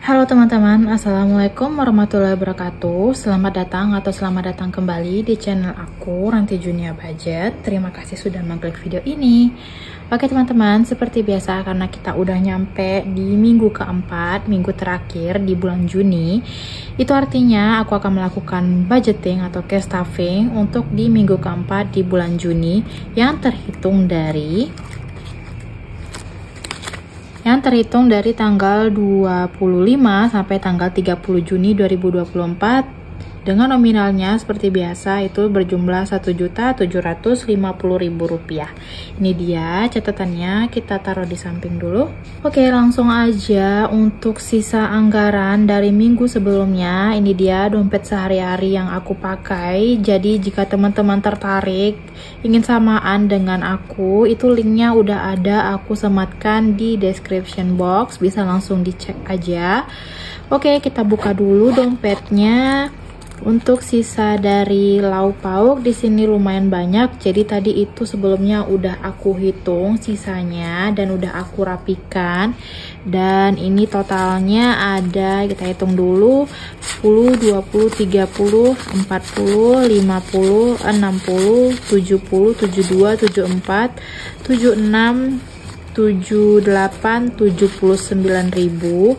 Halo teman-teman, Assalamualaikum warahmatullahi wabarakatuh. Selamat datang atau selamat datang kembali di channel aku, Ranti Junia Budget. Terima kasih sudah mengklik video ini. Oke teman-teman, seperti biasa karena kita udah nyampe di minggu keempat, minggu terakhir di bulan Juni. Itu artinya aku akan melakukan budgeting atau cash stuffing untuk di minggu keempat di bulan Juni yang terhitung dari tanggal 25 sampai tanggal 30 Juni 2024 dengan nominalnya seperti biasa itu berjumlah Rp1.750.000. Ini dia catatannya, kita taruh di samping dulu. Oke, langsung aja untuk sisa anggaran dari minggu sebelumnya. Ini dia dompet sehari-hari yang aku pakai. Jadi jika teman-teman tertarik ingin samaan dengan aku, itu linknya udah ada, aku sematkan di description box, bisa langsung dicek aja. Oke, kita buka dulu dompetnya. Untuk sisa dari lauk pauk di sini lumayan banyak. Jadi tadi itu sebelumnya udah aku hitung sisanya dan udah aku rapikan. Dan ini totalnya ada, kita hitung dulu, 10, 20, 30, 40, 50, 60, 70, 72, 74, 76, 78, 79.000.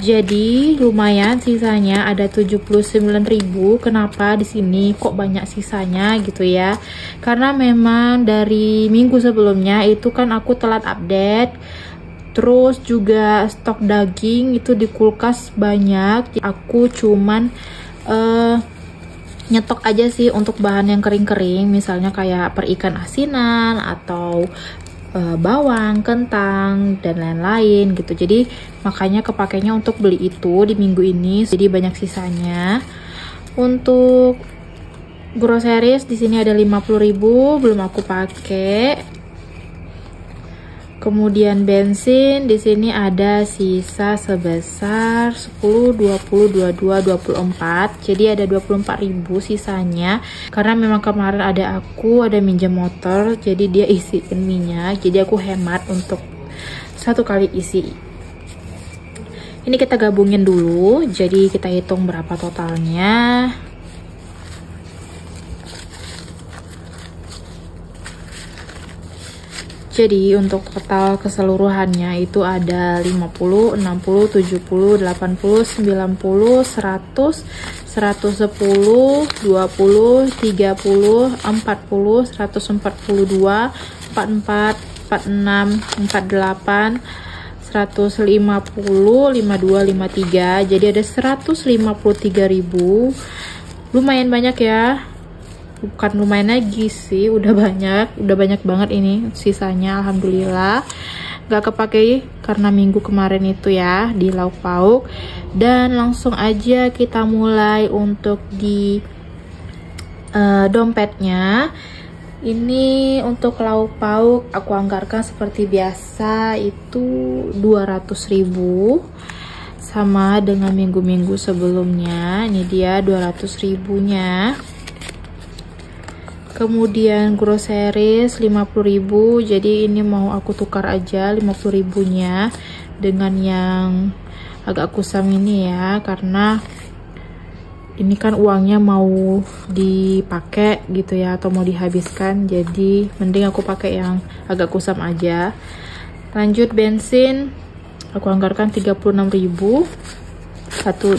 Jadi lumayan sisanya ada 79.000. Kenapa di sini kok banyak sisanya gitu ya? Karena memang dari minggu sebelumnya itu kan aku telat update. Terus juga stok daging itu di kulkas banyak. Aku cuman nyetok aja sih untuk bahan yang kering-kering, misalnya kayak perikan asinan atau bawang, kentang, dan lain-lain gitu. Jadi makanya kepakainya untuk beli itu di minggu ini, jadi banyak sisanya. Untuk groceries di sini ada 50.000 belum aku pakai. Kemudian bensin di sini ada sisa sebesar 10, 20, 22, 24. Jadi ada 24.000 sisanya. Karena memang kemarin ada minjem motor, jadi dia isiin minyak. Jadi aku hemat untuk satu kali isi. Ini kita gabungin dulu. Jadi kita hitung berapa totalnya. Jadi untuk total keseluruhannya itu ada 50, 60, 70, 80, 90, 100, 110, 20, 30, 40, 142, 44, 46, 48, 150, 52, 53. Jadi ada 153.000. Lumayan banyak ya. Bukan lumayan lagi sih, udah banyak banget ini sisanya. Alhamdulillah gak kepake karena minggu kemarin itu ya di lauk pauk. Dan langsung aja kita mulai untuk di dompetnya. Ini untuk lauk pauk aku anggarkan seperti biasa itu 200.000, sama dengan minggu-minggu sebelumnya. Ini dia 200.000-nya. Kemudian groceries 50.000. Jadi ini mau aku tukar aja 50.000-nya dengan yang agak kusam ini ya, karena ini kan uangnya mau dipakai gitu ya, atau mau dihabiskan. Jadi mending aku pakai yang agak kusam aja. Lanjut bensin aku anggarkan 36.000. 1,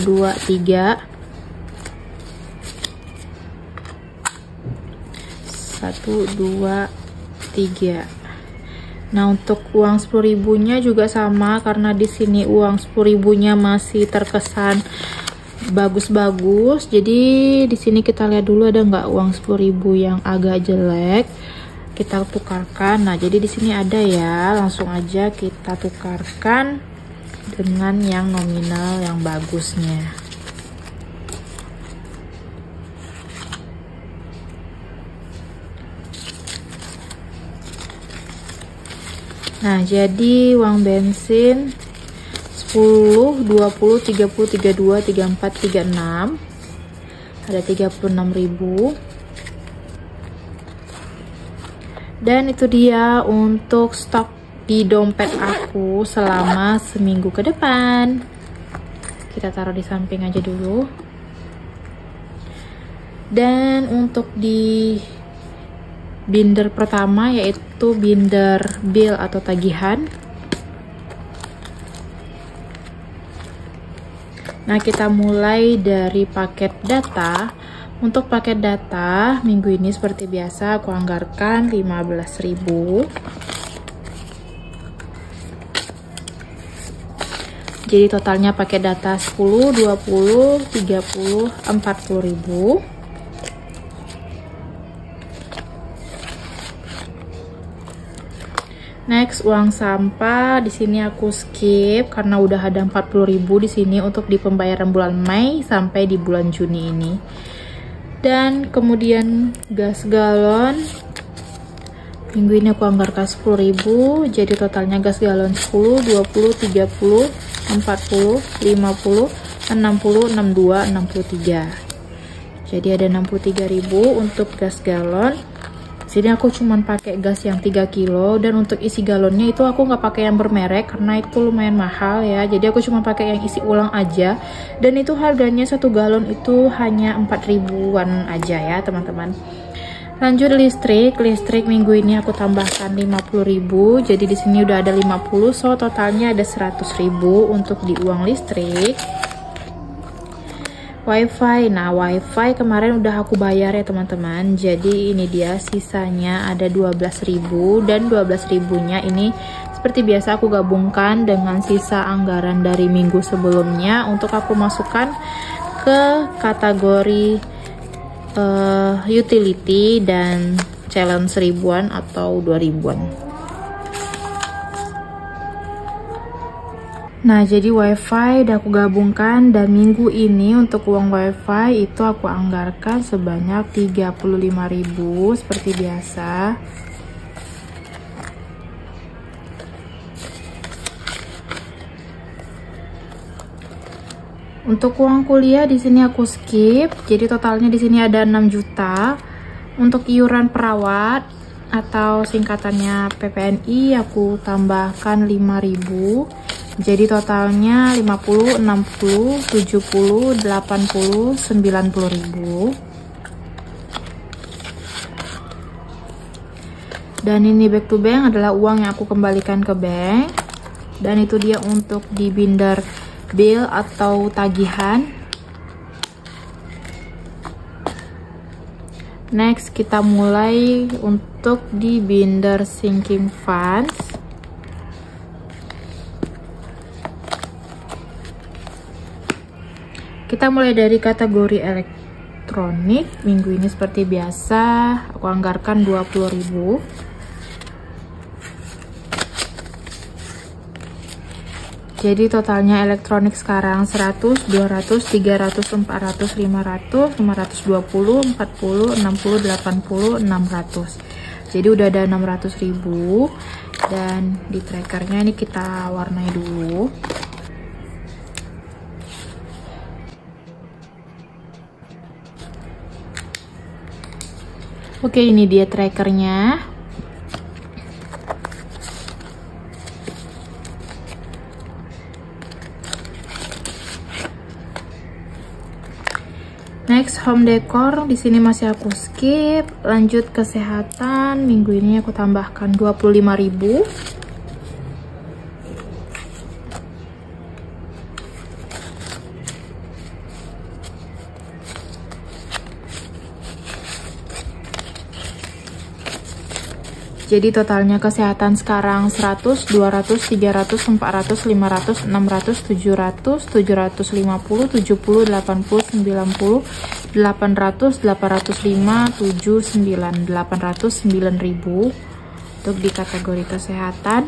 2, 3. 1, 2, 3. Nah, untuk uang 10.000-nya juga sama, karena di sini uang 10.000-nya masih terkesan bagus-bagus. Jadi di sini kita lihat dulu ada nggak uang 10.000 yang agak jelek. Kita tukarkan. Nah, jadi di sini ada ya. Langsung aja kita tukarkan dengan yang nominal yang bagusnya. Nah, jadi uang bensin 10, 20, 30, 32, 34, 36. Ada 36.000. Dan itu dia untuk stok di dompet aku selama seminggu ke depan. kita taruh di samping aja dulu. Dan untuk di binder pertama, yaitu binder bill atau tagihan, nah kita mulai dari paket data. Untuk paket data minggu ini seperti biasa aku anggarkan 15.000. Jadi totalnya paket data 10, 20, 30, 40.000. Next, uang sampah di sini aku skip karena udah ada 40.000 di sini untuk di pembayaran bulan Mei sampai di bulan Juni ini. Dan kemudian gas galon minggu ini aku anggarkan 10.000, jadi totalnya gas galon 10, 20, 30, 40, 50, 60, 62, 63. Jadi ada 63.000 untuk gas galon. Sini aku cuman pakai gas yang 3 kilo, dan untuk isi galonnya itu aku nggak pakai yang bermerek karena itu lumayan mahal ya. Jadi aku cuma pakai yang isi ulang aja, dan itu harganya 1 galon itu hanya 4.000-an aja ya teman-teman. Lanjut listrik minggu ini aku tambahkan 50.000. Jadi di sini udah ada 50, so totalnya ada 100.000 untuk di uang listrik. Wifi, nah wifi kemarin udah aku bayar ya teman-teman, jadi ini dia sisanya ada 12.000, dan 12.000 nya ini seperti biasa aku gabungkan dengan sisa anggaran dari minggu sebelumnya untuk aku masukkan ke kategori utility dan challenge 1000-an atau 2000-an. Nah, jadi wifi udah aku gabungkan, dan minggu ini untuk uang wifi itu aku anggarkan sebanyak 35.000 seperti biasa. Untuk uang kuliah di sini aku skip, jadi totalnya di sini ada 6 juta. Untuk iuran perawat atau singkatannya PPNI aku tambahkan 5.000. Jadi totalnya 50, 60, 70, 80, 90.000. Dan ini back to bank adalah uang yang aku kembalikan ke bank. Dan itu dia untuk di binder bill atau tagihan. Next, kita mulai untuk di binder sinking funds. Kita mulai dari kategori elektronik. Minggu ini seperti biasa aku anggarkan 20.000. Jadi totalnya elektronik sekarang 100, 200, 300, 400, 500, 520, 40, 60, 80, 600. Jadi udah ada 600.000. Dan di trackernya ini kita warnai dulu. Oke, ini dia trackernya. Next, home decor di sini masih aku skip. Lanjut kesehatan, minggu ini aku tambahkan 25.000. Jadi totalnya kesehatan sekarang 100, 200, 300, 400, 500, 600, 700, 750, 70, 80, 90, 800, 805, 7, 9, 809.000 untuk di kategori kesehatan.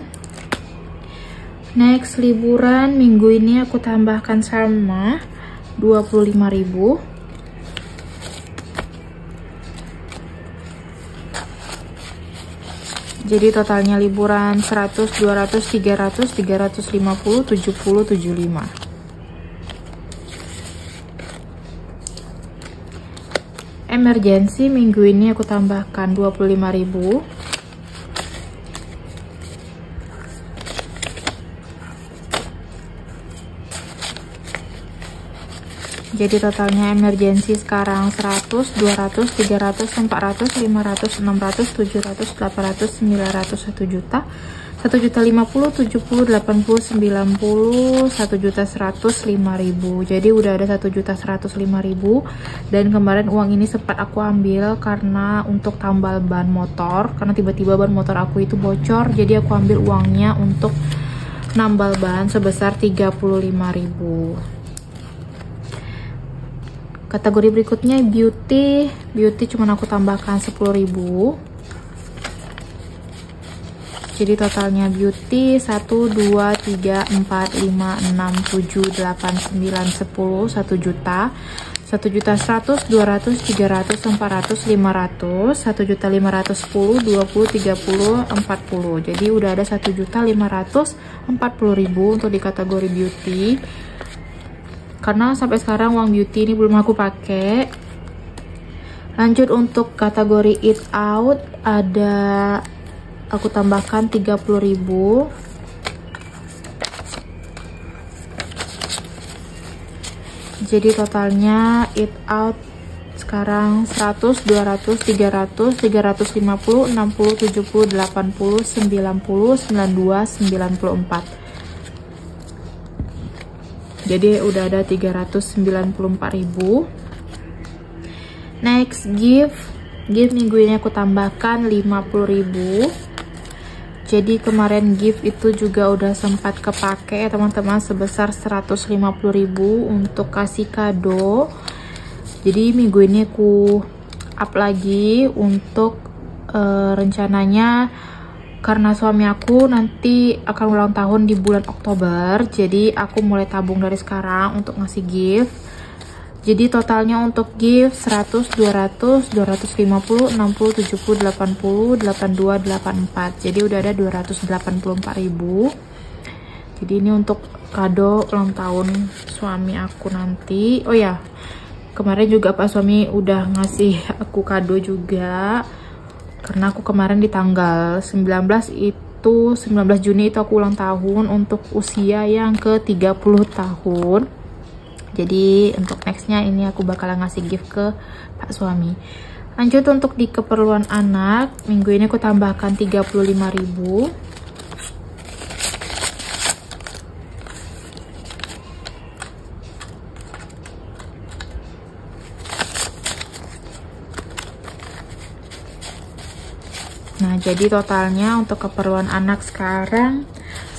Next, liburan minggu ini aku tambahkan sama 25.000. Jadi totalnya liburan 100, 200, 300, 350, 70, 75. Emergency minggu ini aku tambahkan 25.000. Jadi totalnya emergency sekarang 100, 200, 300, 400, 500, 600, 700, 800, 900, 1 juta. 1 juta 50, 70, 80, 90, 1 juta 105.000. Jadi udah ada 1 juta 105.000. Dan kemarin uang ini sempat aku ambil karena untuk tambal ban motor, karena tiba-tiba ban motor aku itu bocor. Jadi aku ambil uangnya untuk nambal ban sebesar 35.000. Kategori berikutnya beauty cuman aku tambahkan 10.000. Jadi totalnya beauty 1, 2, 3, 4, 5, 6, 7, 8, 9, 10, 1 juta. 1 juta 100, 200, 300, 400, 500, 1 juta 510, 20, 30, 40. Jadi udah ada 1 juta 540.000 untuk di kategori beauty. Karena sampai sekarang uang beauty ini belum aku pakai. Lanjut untuk kategori eat out, ada aku tambahkan 30.000. Jadi totalnya eat out sekarang 100, 200, 300, 350, 60, 70, 80, 90, 92, 94. Jadi udah ada 394.000. Next gift minggu ini aku tambahkan 50.000. Jadi kemarin gift itu juga udah sempat kepake ya teman-teman, sebesar 150.000 untuk kasih kado. Jadi minggu ini aku up lagi untuk rencananya, karena suami aku nanti akan ulang tahun di bulan Oktober, jadi aku mulai tabung dari sekarang untuk ngasih gift. Jadi totalnya untuk gift 100, 200, 250, 60, 70, 80, 82, 84. Jadi udah ada 284.000. Jadi ini untuk kado ulang tahun suami aku nanti. Oh ya, kemarin juga Pak suami udah ngasih aku kado juga. Karena aku kemarin di tanggal 19 Juni itu aku ulang tahun untuk usia yang ke 30 tahun. Jadi untuk nextnya ini aku bakalan ngasih gift ke Pak suami. Lanjut untuk di keperluan anak, minggu ini aku tambahkan 35.000. Nah, jadi totalnya untuk keperluan anak sekarang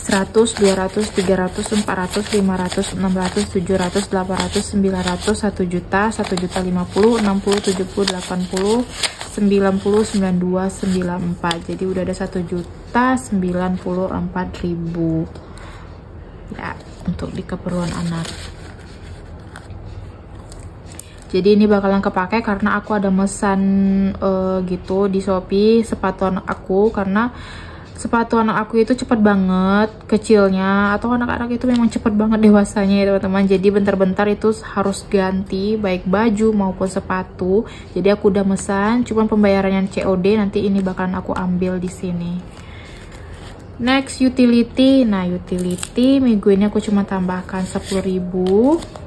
100, 200, 300, 400, 500, 600, 700, 800, 900, 1 juta, 1 juta 50, 60, 70, 80, 90, 92, 94. Jadi udah ada 1 juta 94.000 ya untuk di keperluan anak. Jadi ini bakalan kepake karena aku ada mesan gitu di Shopee sepatu anak aku, karena sepatu anak aku itu cepet banget kecilnya, atau anak-anak itu memang cepet banget dewasanya ya teman-teman. Jadi bentar-bentar itu harus ganti baik baju maupun sepatu. Jadi aku udah mesan, cuman pembayarannya COD, nanti ini bakalan aku ambil di sini. Next utility. Nah, utility minggu ini aku cuma tambahkan 10.000.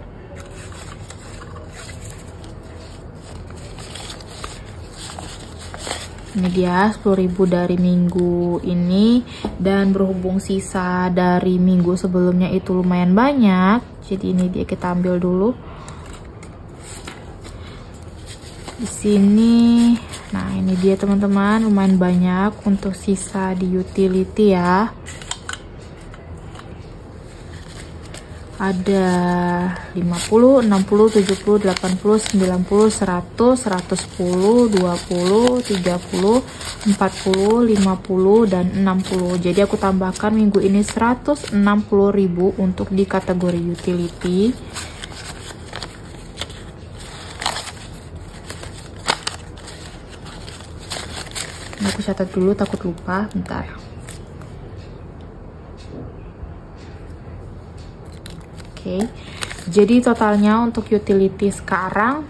Ini dia 10.000 dari minggu ini, dan berhubung sisa dari minggu sebelumnya itu lumayan banyak, jadi ini dia kita ambil dulu di sini. Nah, ini dia teman-teman, lumayan banyak untuk sisa di utility ya. Ada 50, 60, 70, 80, 90, 100, 110, 20, 30, 40, 50, dan 60. Jadi aku tambahkan minggu ini 160.000 untuk di kategori utility. Ini aku catat dulu, takut lupa, bentar. Jadi totalnya untuk utility sekarang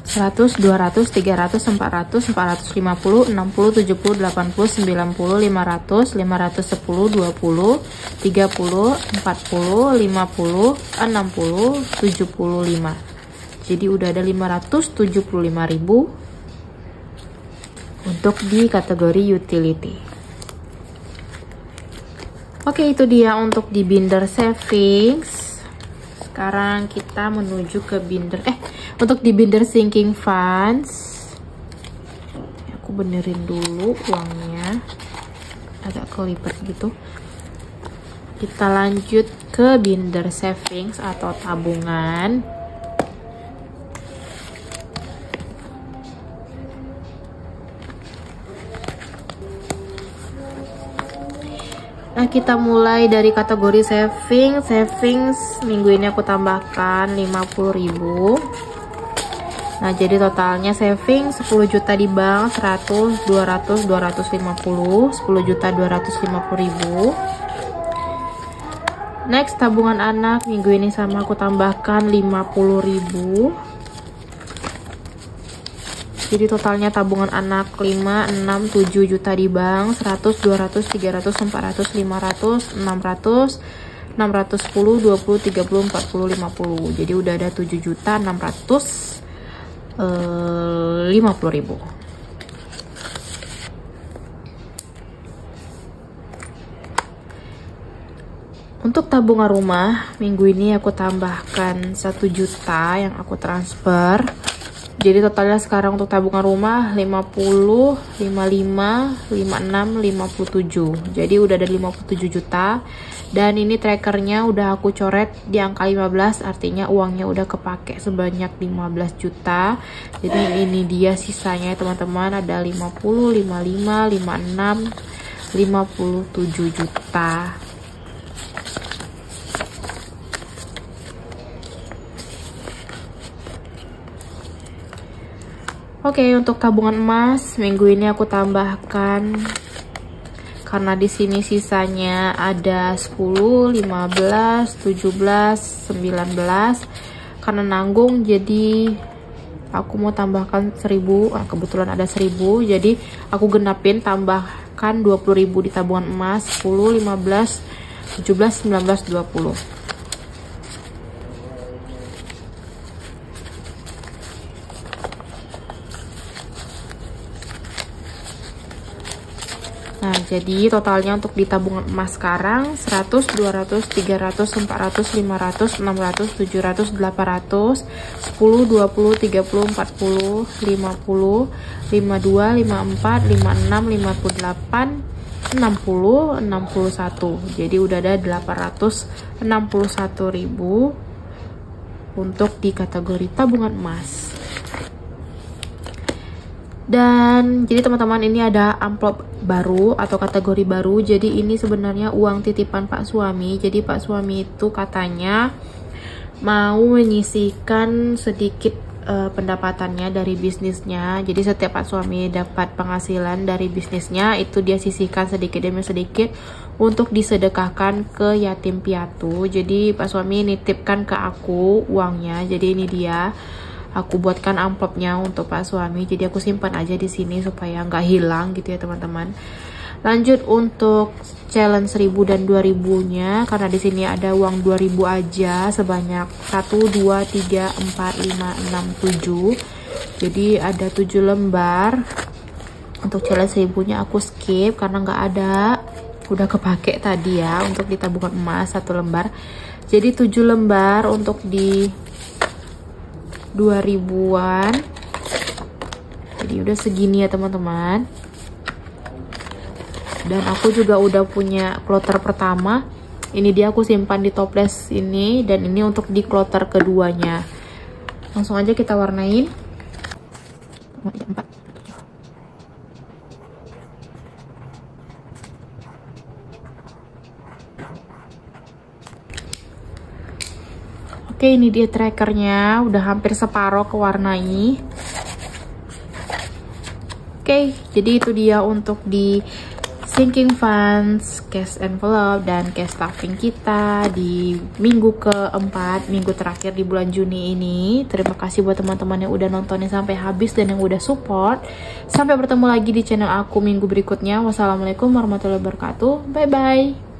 100, 200, 300, 400, 450, 60, 70, 80, 90, 500, 510, 20, 30, 40, 50, 60, 75. Jadi udah ada 575.000 untuk di kategori utility. Oke, itu dia untuk di binder savings. Sekarang kita menuju ke binder untuk di binder sinking funds. Aku benerin dulu uangnya, agak kelipet gitu. Kita lanjut ke binder savings atau tabungan. Nah, kita mulai dari kategori savings. Minggu ini aku tambahkan 50.000. Nah, jadi totalnya saving 10 juta di bank, 100, 200, 250, 10 juta 250.000. Next, tabungan anak minggu ini sama aku tambahkan 50.000. Jadi totalnya tabungan anak 5, 6, 7 juta di bank, 100, 200, 300, 400, 500, 600, 610, 20, 30, 40, 50. Jadi udah ada 7 juta 650.000. Untuk tabungan rumah minggu ini aku tambahkan 1 juta yang aku transfer. Jadi totalnya sekarang untuk tabungan rumah 50, 55, 56, 57. Jadi udah ada 57 juta. Dan ini trackernya udah aku coret di angka 15, artinya uangnya udah kepake sebanyak 15 juta. Jadi ini dia sisanya teman-teman, ada 50, 55, 56, 57 juta. Oke, untuk tabungan emas minggu ini aku tambahkan, karena di sini sisanya ada 10, 15, 17, 19. Karena nanggung jadi aku mau tambahkan 1000. Kebetulan ada 1000, jadi aku genapin tambahkan 20.000 di tabungan emas. 10, 15, 17, 19, 20. Nah, jadi totalnya untuk di tabungan emas sekarang 100, 200, 300, 400, 500, 600, 700, 800, 10, 20, 30, 40, 50, 52, 54, 56, 58, 60, 61. Jadi udah ada 861.000 untuk di kategori tabungan emas. Dan jadi teman-teman, ini ada amplop baru atau kategori baru. Jadi ini sebenarnya uang titipan Pak suami. Jadi Pak suami itu katanya mau menyisihkan sedikit pendapatannya dari bisnisnya. Jadi setiap Pak suami dapat penghasilan dari bisnisnya, itu dia sisihkan sedikit demi sedikit untuk disedekahkan ke yatim piatu. Jadi Pak suami nitipkan ke aku uangnya. Jadi ini dia, aku buatkan amplopnya untuk Pak suami, jadi aku simpan aja di sini supaya nggak hilang gitu ya teman-teman. Lanjut untuk challenge 1000 dan 2000-nya, karena di sini ada uang 2000 aja sebanyak 1, 2, 3, 4, 5, 6, 7. Jadi ada 7 lembar. Untuk challenge 1000-nya aku skip karena nggak ada, udah kepake tadi ya untuk di tabungan emas 1 lembar. Jadi 7 lembar untuk di 2000-an. Jadi udah segini ya teman-teman. Dan aku juga udah punya kloter pertama. Ini dia aku simpan di toples ini, dan ini untuk di kloter keduanya. Langsung aja kita warnain. Oke, ini dia trackernya, udah hampir separuh kewarnai. Oke, jadi itu dia untuk di sinking funds, cash envelope, dan cash stuffing kita di minggu keempat, minggu terakhir di bulan Juni ini. Terima kasih buat teman-teman yang udah nontonnya sampai habis dan yang udah support. Sampai bertemu lagi di channel aku minggu berikutnya. Wassalamualaikum warahmatullahi wabarakatuh. Bye-bye.